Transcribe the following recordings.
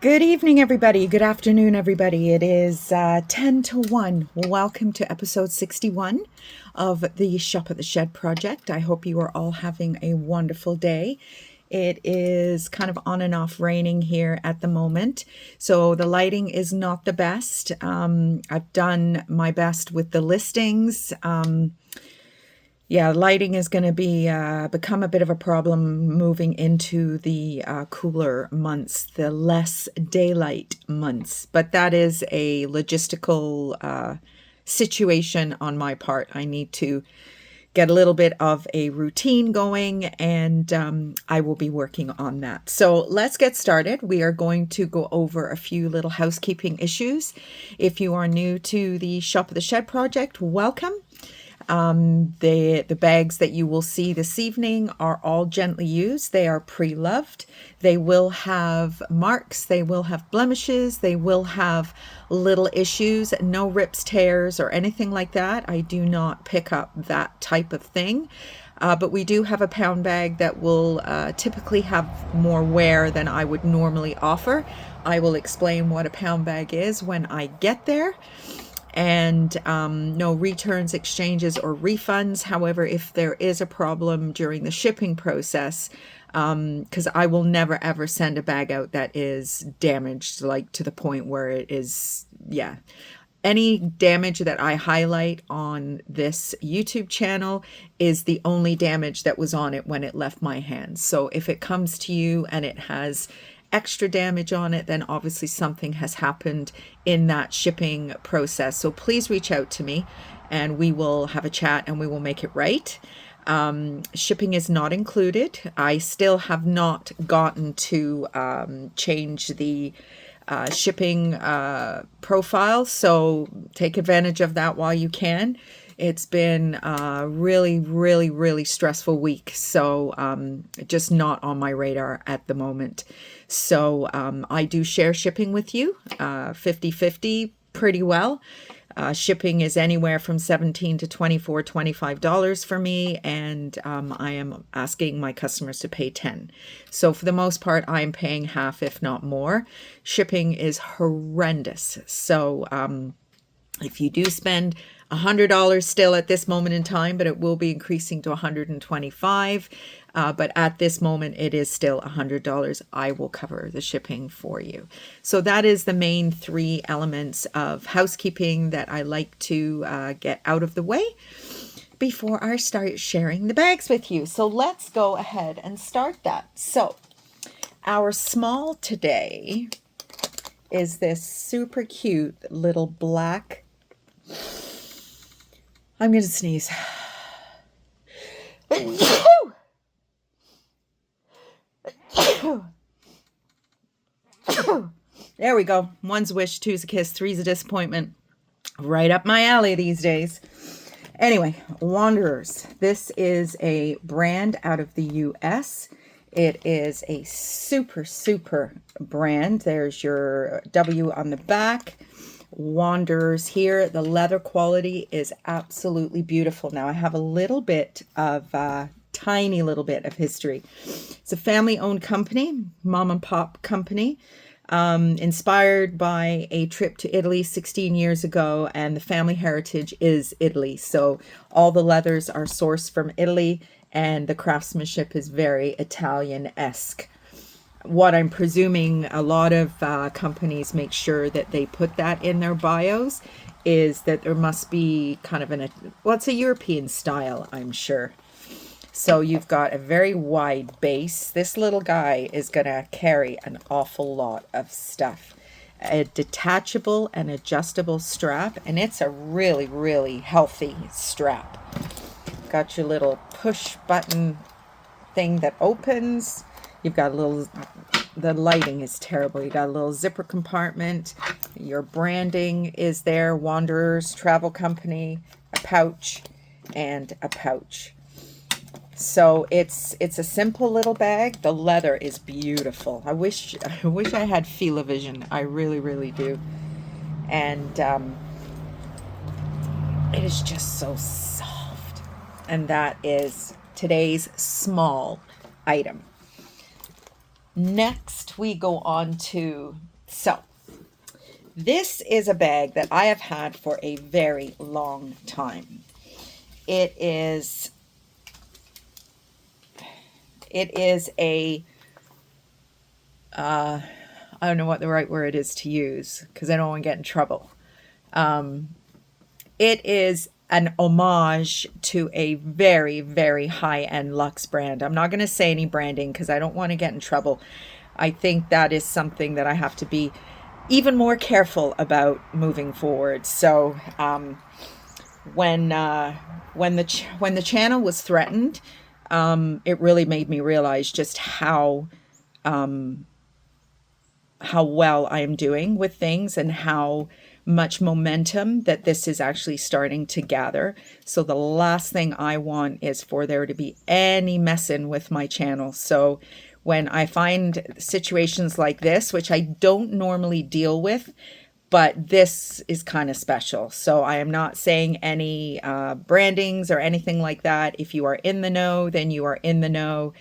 Good evening, everybody. Good afternoon, everybody. It is 10 to 1. Welcome to episode 61 of the Shop at the Shed project. I hope you are all having a wonderful day. It is kind of on and off raining here at the moment, so the lighting is not the best. I've done my best with the listings. Yeah, lighting is going to be become a bit of a problem moving into the cooler months, the less daylight months. But that is a logistical situation on my part. I need to get a little bit of a routine going, and I will be working on that. So let's get started. We are going to go over a few little housekeeping issues. If you are new to the Shop at the Shed project, welcome. The bags that you will see this evening are all gently used. They are pre-loved. They will have marks. They will have blemishes. They will have little issues. No rips, tears, or anything like that. I do not pick up that type of thing. But we do have a pound bag that will typically have more wear than I would normally offer. I will explain what a pound bag is when I get there. And no returns, exchanges, or refunds. However, if there is a problem during the shipping process, because I will never ever send a bag out that is damaged, like to the point where it is, yeah. Any damage that I highlight on this YouTube channel is the only damage that was on it when it left my hands. So if it comes to you and it has extra damage on it, then obviously something has happened in that shipping process. So please reach out to me and we will have a chat and we will make it right. Shipping is not included. I still have not gotten to change the shipping profile, so take advantage of that while you can. It's been a really stressful week, so just not on my radar at the moment. So I do share shipping with you, 50-50 pretty well. Shipping is anywhere from $17 to $24, $25 for me, and I am asking my customers to pay $10. So for the most part, I am paying half, if not more. Shipping is horrendous. So if you do spend $100 still at this moment in time, but it will be increasing to $125. But at this moment, it is still $100. I will cover the shipping for you. So that is the main three elements of housekeeping that I like to get out of the way before I start sharing the bags with you. So let's go ahead and start that. So our small today is this super cute little black. I'm going to sneeze. There we go. One's a wish, two's a kiss, three's a disappointment. Right up my alley these days. Anyway, Wanderers. This is a brand out of the US. It is a super brand. There's your W on the back. Wanderers here. The leather quality is absolutely beautiful. Now I have a little bit of tiny little bit of history. It's a family-owned company, mom and pop company, inspired by a trip to Italy 16 years ago, and the family heritage is Italy. So all the leathers are sourced from Italy, and the craftsmanship is very Italian-esque. What I'm presuming a lot of companies make sure that they put that in their bios is that there must be kind of it's a European style, I'm sure. So you've got a very wide base. This little guy is going to carry an awful lot of stuff. A detachable and adjustable strap, and it's a really healthy strap. Got your little push button thing that opens. You've got the lighting is terrible. You got a little zipper compartment. Your branding is there. Wanderers Travel Company, a pouch, and a pouch. So it's a simple little bag. The leather is beautiful. I wish I had feel-o-vision. I really do. And it is just so soft. And that is today's small item. Next, we go on to, so this is a bag that I have had for a very long time. It is a, I don't know what the right word is to use because I don't want to get in trouble. It is an homage to a very, very high-end luxe brand. I'm not going to say any branding because I don't want to get in trouble. I think that is something that I have to be even more careful about moving forward. So when the channel was threatened, it really made me realize just how well I am doing with things and how much momentum that this is actually starting to gather. So the last thing I want is for there to be any messing with my channel. So when I find situations like this, which I don't normally deal with, but this is kind of special. So I am not saying any brandings or anything like that. If you are in the know, then you are in the know.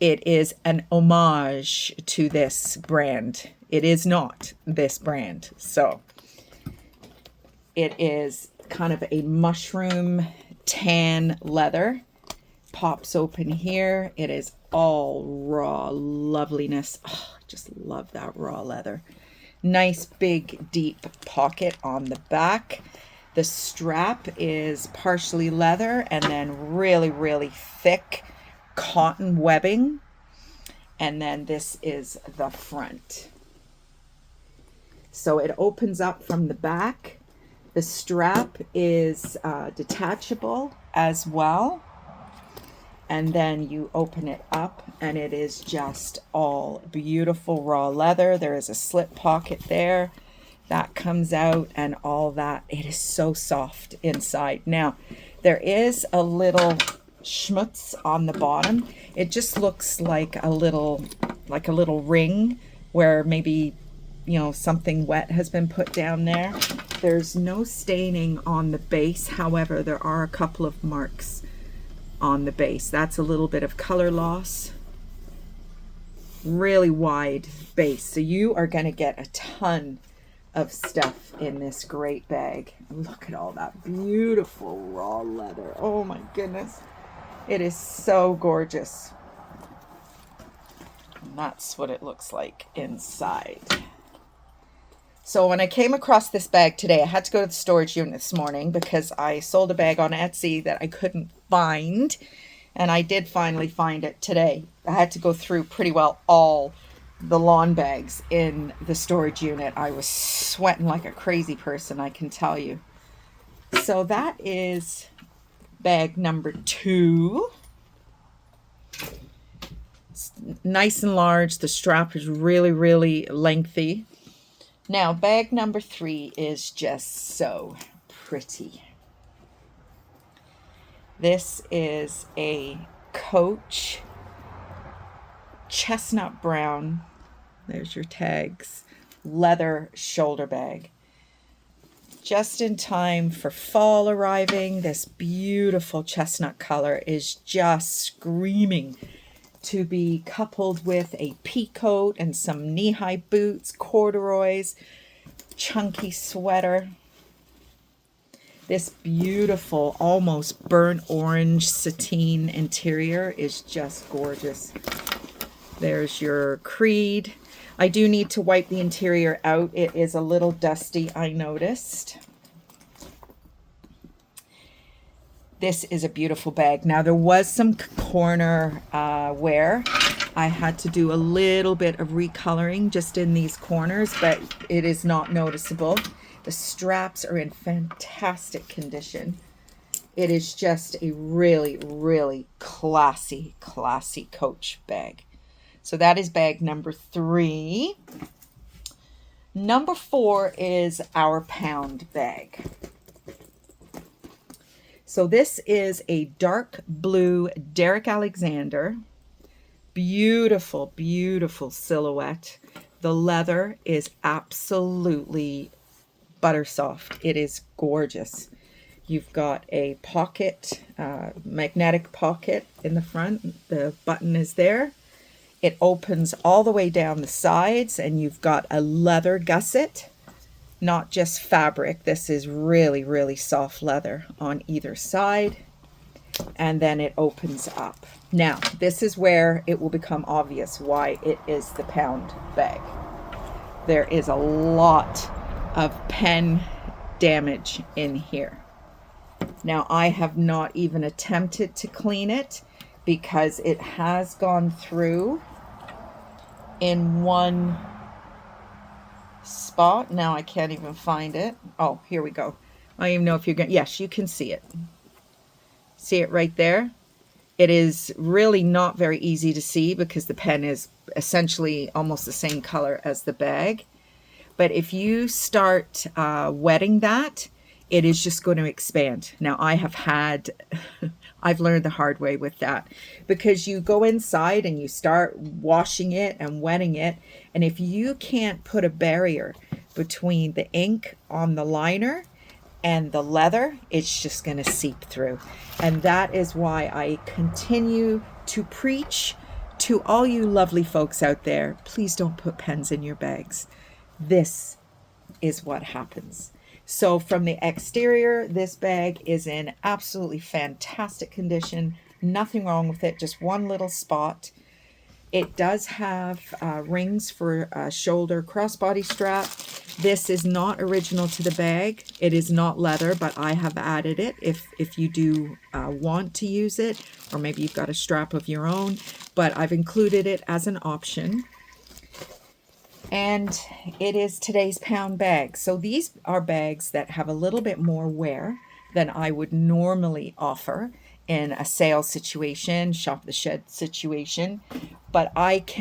It is an homage to this brand. It is not this brand. So it is kind of a mushroom tan leather. Pops open here. It is all raw loveliness. Oh, I just love that raw leather. Nice big deep pocket on the back. The strap is partially leather and then really, really thick cotton webbing. And then this is the front. So it opens up from the back. The strap is detachable as well. And then you open it up and it is just all beautiful raw leather. There is a slip pocket there that comes out and all that. It is so soft inside. Now, there is a little schmutz on the bottom. It just looks like a little ring where maybe, you know, something wet has been put down there. There's no staining on the base. However, there are a couple of marks on the base. That's a little bit of color loss. Really wide base. So you are going to get a ton of stuff in this great bag. Look at all that beautiful raw leather. Oh my goodness. It is so gorgeous. And that's what it looks like inside. So when I came across this bag today, I had to go to the storage unit this morning because I sold a bag on Etsy that I couldn't find. And I did finally find it today. I had to go through pretty well all the lawn bags in the storage unit. I was sweating like a crazy person, I can tell you. So that is bag number 2. It's nice and large. The strap is really, really lengthy. Now, bag number 3 is just so pretty. This is a Coach chestnut brown, there's your tags, leather shoulder bag. Just in time for fall arriving. This beautiful chestnut color is just screaming to be coupled with a pea coat and some knee-high boots, corduroys, chunky sweater. This beautiful, almost burnt orange sateen interior is just gorgeous. There's your creed. I do need to wipe the interior out. It is a little dusty, I noticed. This is a beautiful bag. Now, there was some corner wear. I had to do a little bit of recoloring just in these corners, but it is not noticeable. The straps are in fantastic condition. It is just a really, really classy, classy Coach bag. So that is bag number 3. Number 4 is our pound bag. So this is a dark blue Derek Alexander. Beautiful, beautiful silhouette. The leather is absolutely butter soft. It is gorgeous. You've got a pocket, magnetic pocket in the front. The button is there. It opens all the way down the sides, and you've got a leather gusset, not just fabric. This is really, really soft leather on either side. And then it opens up. Now, this is where it will become obvious why it is the pound bag. There is a lot of pen damage in here. Now, I have not even attempted to clean it because it has gone through in one spot. Now I can't even find it. Oh, here we go. I don't even know if you're going to, yes, you can see it. See it right there? It is really not very easy to see because the pen is essentially almost the same color as the bag. But if you start wetting that, it is just going to expand. Now I have had, I've learned the hard way with that, because you go inside and you start washing it and wetting it. And if you can't put a barrier between the ink on the liner and the leather, it's just going to seep through. And that is why I continue to preach to all you lovely folks out there, please don't put pens in your bags. This is what happens. So from the exterior, this bag is in absolutely fantastic condition. Nothing wrong with it, just one little spot. It does have rings for a shoulder crossbody strap. This is not original to the bag. It is not leather, but I have added it if you do want to use it, or maybe you've got a strap of your own, but I've included it as an option. And it is today's pound bag. So these are bags that have a little bit more wear than I would normally offer in a sale situation, shop the shed situation. But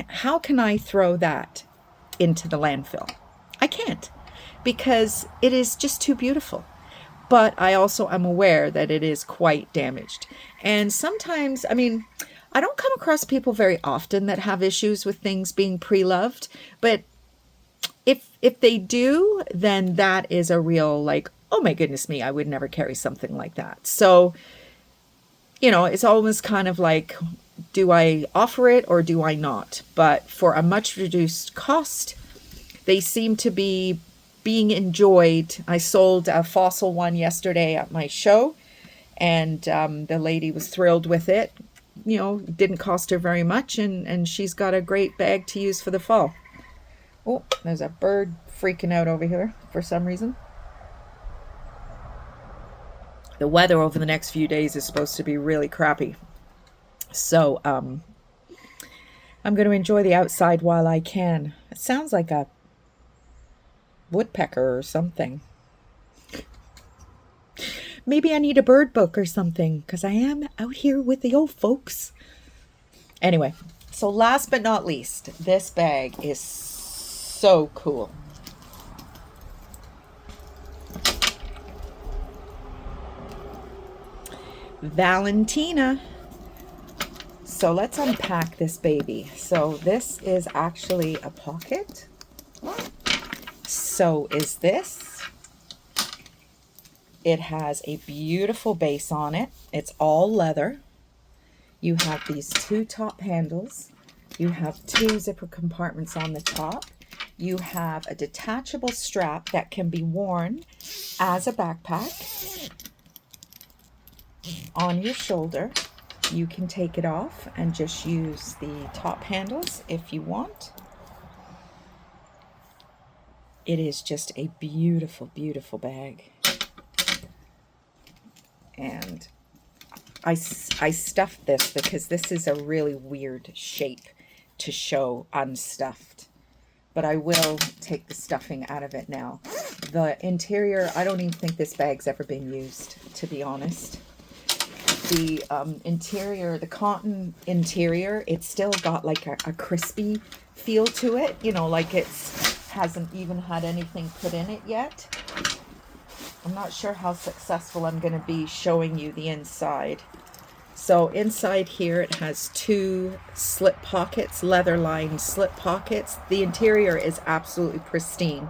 how can I throw that into the landfill? I can't, because it is just too beautiful. But I also am aware that it is quite damaged. And sometimes, I mean, I don't come across people very often that have issues with things being pre-loved, but if they do, then that is a real, like, oh my goodness me, I would never carry something like that. So, you know, it's always kind of like, do I offer it or do I not? But for a much reduced cost, they seem to be being enjoyed. I sold a fossil one yesterday at my show, and the lady was thrilled with it. You know, didn't cost her very much, and she's got a great bag to use for the fall. Oh, there's a bird freaking out over here for some reason. The weather over the next few days is supposed to be really crappy. So I'm going to enjoy the outside while I can. It sounds like a woodpecker or something. Maybe I need a bird book or something, because I am out here with the old folks. Anyway, so last but not least, this bag is so cool. Valentina. So let's unpack this baby. So this is actually a pocket. So is this. It has a beautiful base on it. It's all leather. You have these two top handles. You have two zipper compartments on the top. You have a detachable strap that can be worn as a backpack on your shoulder. You can take it off and just use the top handles if you want. It is just a beautiful, beautiful bag. And I stuffed this because this is a really weird shape to show unstuffed. But I will take the stuffing out of it now. The interior, I don't even think this bag's ever been used, to be honest. The interior, the cotton interior, it's still got like a crispy feel to it. You know, like hasn't even had anything put in it yet. I'm not sure how successful I'm going to be showing you the inside. So inside here it has two slip pockets, leather-lined slip pockets. The interior is absolutely pristine.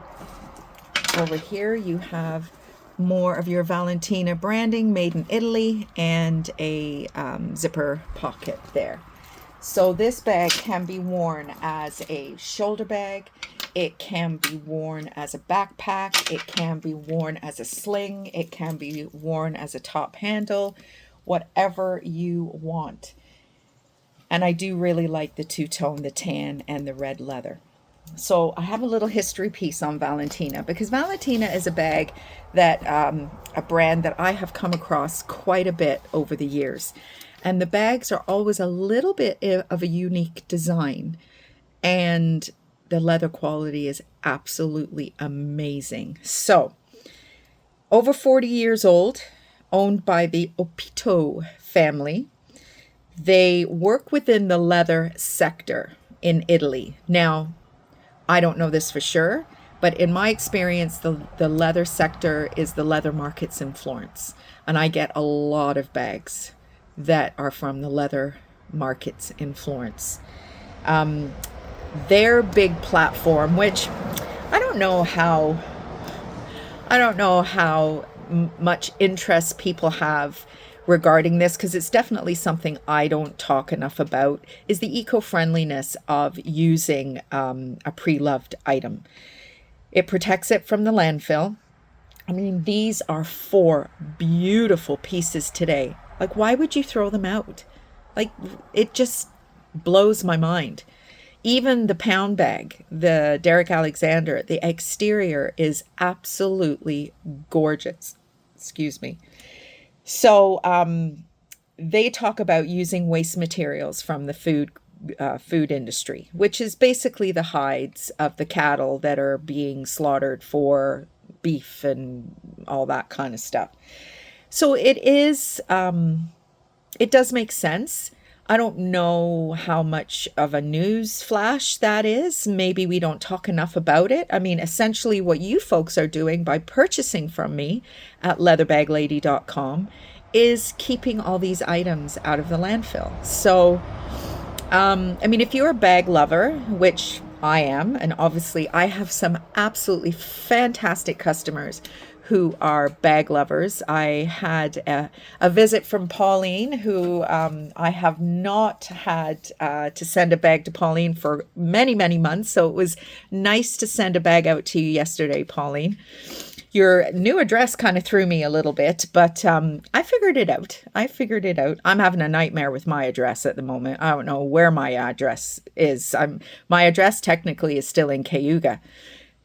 Over here you have more of your Valentina branding, made in Italy, and a zipper pocket there. So this bag can be worn as a shoulder bag. It can be worn as a backpack. It can be worn as a sling. It can be worn as a top handle, whatever you want. And I do really like the two-tone, the tan and the red leather. So I have a little history piece on Valentina, because Valentina is a bag that a brand that I have come across quite a bit over the years. And the bags are always a little bit of a unique design. And the leather quality is absolutely amazing. So, over 40 years old, owned by the Opito family. They work within the leather sector in Italy. Now, I don't know this for sure, but in my experience, the leather sector is the leather markets in Florence. And I get a lot of bags that are from the leather markets in Florence. Their big platform, which I don't know how much interest people have regarding this, because it's definitely something I don't talk enough about, is the eco-friendliness of using a pre-loved item. It protects it from the landfill. I mean, these are 4 beautiful pieces today. Like, why would you throw them out? Like, it just blows my mind. Even the pound bag, the Derek Alexander, the exterior is absolutely gorgeous. Excuse me. So they talk about using waste materials from the food industry, which is basically the hides of the cattle that are being slaughtered for beef and all that kind of stuff. So it does make sense. I don't know how much of a news flash that is. Maybe we don't talk enough about it. I mean, essentially what you folks are doing by purchasing from me at leatherbag.lady.com is keeping all these items out of the landfill. So, I mean, if you're a bag lover, which I am, and obviously I have some absolutely fantastic customers who are bag lovers. I had a visit from Pauline, who I have not had to send a bag to Pauline for many, many months. So it was nice to send a bag out to you yesterday, Pauline. Your new address kind of threw me a little bit, but I figured it out. I'm having a nightmare with my address at the moment. I don't know where my address is. My address technically is still in Cayuga.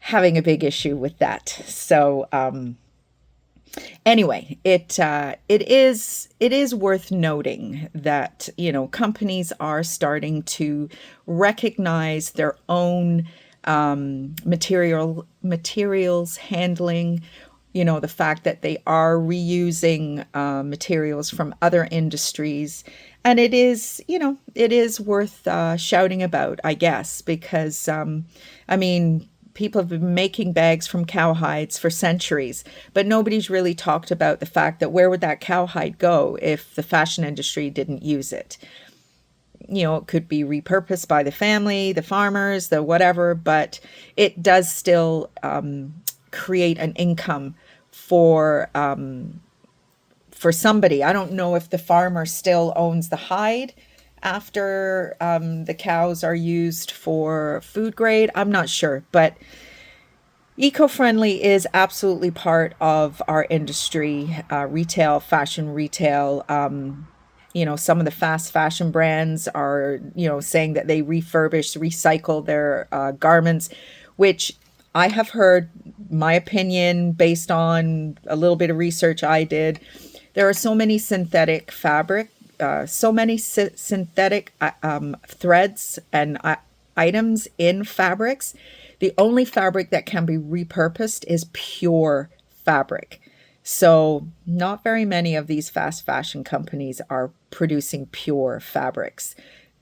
Having a big issue with that. So anyway, it is worth noting that, you know, companies are starting to recognize their own materials handling, you know, the fact that they are reusing materials from other industries. And it is, you know, it is worth shouting about, I guess, because, I mean, people have been making bags from cowhides for centuries, but nobody's really talked about the fact that where would that cowhide go if the fashion industry didn't use it? You know, it could be repurposed by the family, the farmers, the whatever, but it does still create an income for somebody. I don't know if the farmer still owns the hide after the cows are used for food grade. I'm not sure, but eco-friendly is absolutely part of our industry, retail, fashion retail. You know, some of the fast fashion brands are, you know, saying that they refurbish, recycle their garments, which I have heard, my opinion, based on a little bit of research I did. There are so many synthetic fabric, synthetic threads and items in fabrics. The only fabric that can be repurposed is pure fabric. So not very many of these fast fashion companies are producing pure fabrics.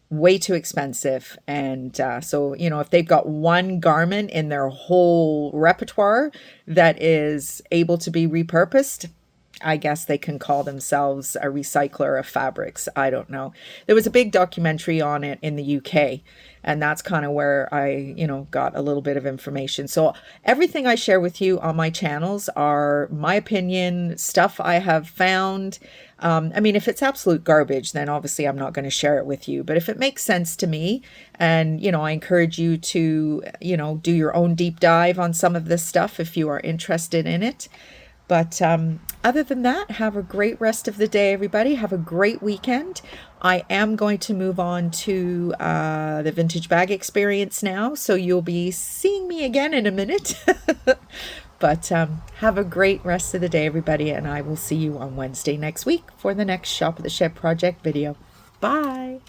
Way too expensive. And so, you know, if they've got one garment in their whole repertoire that is able to be repurposed, I guess they can call themselves a recycler of fabrics. I don't know. There was a big documentary on it in the UK, and that's kind of where I, got a little bit of information. So everything I share with you on my channels are my opinion, stuff I have found. I mean, if it's absolute garbage, then obviously I'm not going to share it with you. But if it makes sense to me, and, I encourage you to, do your own deep dive on some of this stuff if you are interested in it. But other than that, have a great rest of the day, everybody. Have a great weekend. I am going to move on to the vintage bag experience now, so you'll be seeing me again in a minute. But have a great rest of the day, everybody, and I will see you on Wednesday next week for the next Shop at the Shed project video. Bye.